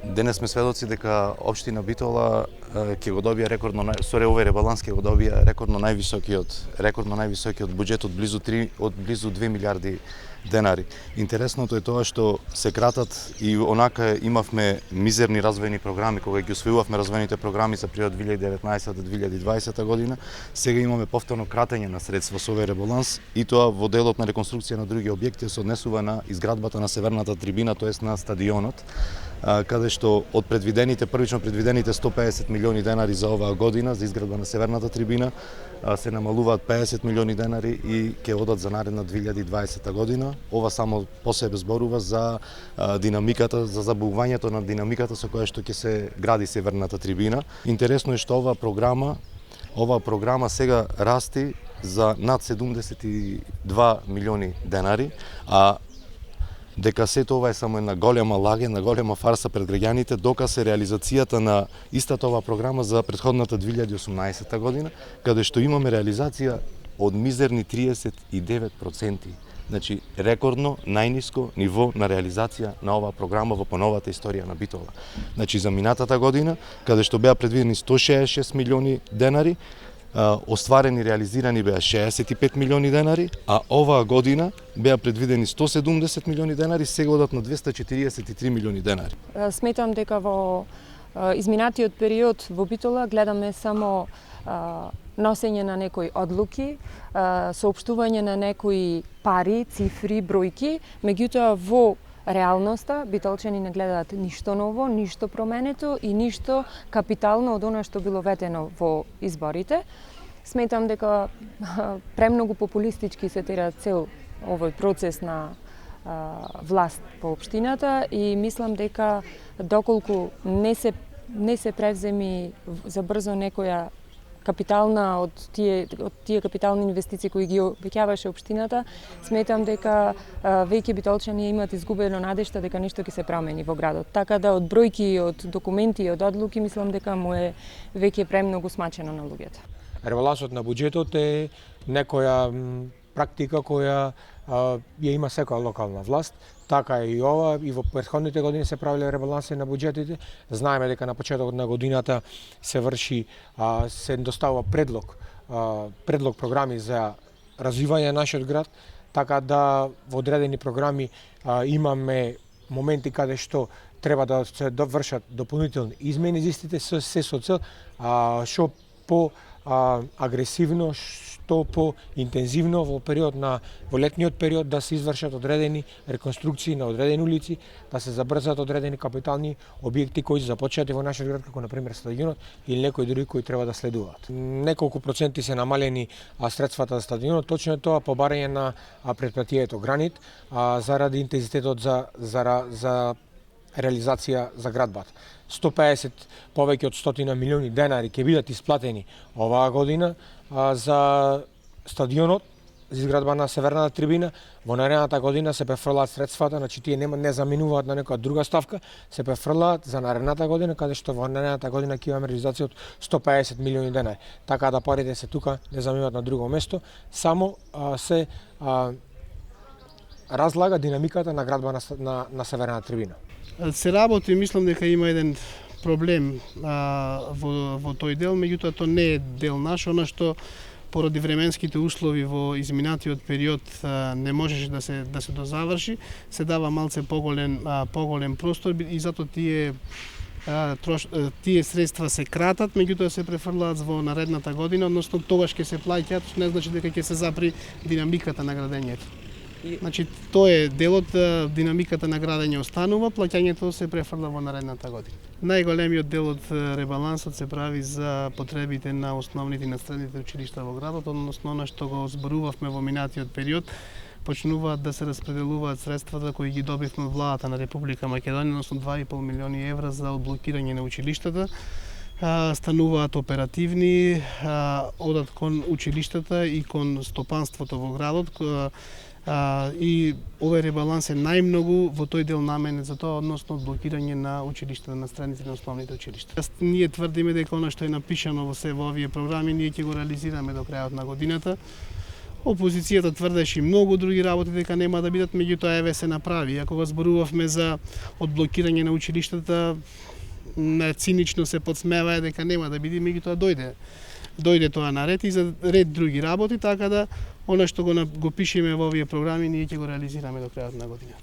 Денес сме сведоци дека општина Битола ќе го добие овој ребаланс ќе го добие рекордно највисокиот буџет од близу 2 милиарди денари. Интересното е тоа што се кратат и онака имавме мизерни развојни програми кога ги усвојувавме развојните програми за период 2019 до 2020 година. Сега имаме повторно кратење на средства со овој ребаланс и тоа во делот на реконструкција на други објекти се однесува на изградбата на северната трибина, тоест на стадионот, каде што од првично предвидените 150 милиони денари за оваа година за изградба на северната трибина се намалуваат 50 милиони денари и ќе одат за наредна 2020 година. Ова само по себе зборува за динамиката, за забавувањето на динамиката со која што ќе се гради северната трибина. Интересно е што оваа програма сега расти за над 72 милиони денари, а дека сето ова е само една голема лага, една голема фарса пред граѓаните, доказ е реализацијата на истата оваа програма за претходната 2018 година, каде што имаме реализација од мизерни 39%. Значи, рекордно најниско ниво на реализација на оваа програма во поновата историја на Битола. Значи, за минатата година, каде што беа предвидени 166 милиони денари, остварени, реализирани беа 65 милиони денари, а оваа година беа предвидени 170 милиони денари, сега одат на 243 милиони денари. Сметам дека во изминатиот период во Битола гледаме само носење на некои одлуки, соопштување на некои пари, цифри, бројки, меѓутоа во реалноста битолчани не гледаат ништо ново, ништо променето и ништо капитално од она што било ветено во изборите. Сметам дека премногу популистички се тера цел овој процес на власт по општината и мислам дека доколку не се превземи за брзо некоја капитална од тие капитални инвестиции кои ги обеќаваше општината, сметам дека веќе битолчани имаат изгубено надежта дека нешто ќе се промени во градот. Така да од бројки, од документи, од одлуки мислам дека му е веќе премногу смачено на луѓето. Ребалансот на буџетот е некоја практика која ја има секоја локална власт, така и ова, и во претходните години се правиле ребаланси на буџетите. Знаеме дека на почетокот на годината се врши, се доставува предлог програми за развивање на нашиот град, така да во одредени програми имаме моменти каде што треба да се довршат дополнителни измени истите, се со цел што по агресивно, што по интензивно во летниот период да се извршат одредени реконструкции на одредени улици, да се забрзат одредени капитални објекти кои се започнати во нашиот град, како на пример стадионот или некои други кои треба да следуваат. Неколку проценти се намалени средствата за стадионот, точно тоа по барање на претплатието Гранит, заради интензитетот за реализација за градбата. 150 повеќе од 100 милиони денари ќе бидат исплатени оваа година за стадионот, за изградба на северната трибина. Во наредната година се префрлаат средствата, значи тие не заминуваат на некоја друга ставка, се префрлаат за наредната година, каде што во наредната година ќе имаме реализација од 150 милиони денари. Така да парите се тука не заминуваат на друго место, само се разлага динамиката на градба на северната трибина. Се работи, мислам дека има еден проблем во тој дел, меѓутоа тоа не е дел наш, она што поради временските услови во изминатиот период не можеше да се дозаврши, се дава малце поголем простор и затоа тие средства се кратат, меѓутоа се префрлаат во наредната година, односно тогаш ќе се плаќаат, што не значи дека ќе се запри динамиката на градењето. Значи, тоа е делот, динамиката на градење останува, плаќањето се префрла во наредната година. Најголемиот дел од ребалансот се прави за потребите на основните и на средните училишта во градот, односно она што го зборувавме во минатиот период, почнуваат да се распределуваат средствата кои ги добивме од владата на Република Македонија, односно 2,5 милиони евра за одблокирање на училиштата. Стануваат оперативни, одат кон училиштата и кон стопанството во градот, и овој ребаланс е најмногу во тој дел наменет за тоа, односно блокирање на училиштата, на средните и на основните училишта. Ние тврдиме дека она што е напишано во овие програми, ние ќе го реализираме до крајот на годината. Опозицијата тврдеше и многу други работи дека нема да бидат, меѓутоа еве се направи. Ако го зборувавме за одблокирање на училиштата, цинично се подсмевае дека нема да биде, меѓутоа дојде тоа на ред и за ред други работи, така да она што го пишеме во овие програми ние ќе го реализираме до крајот на годината.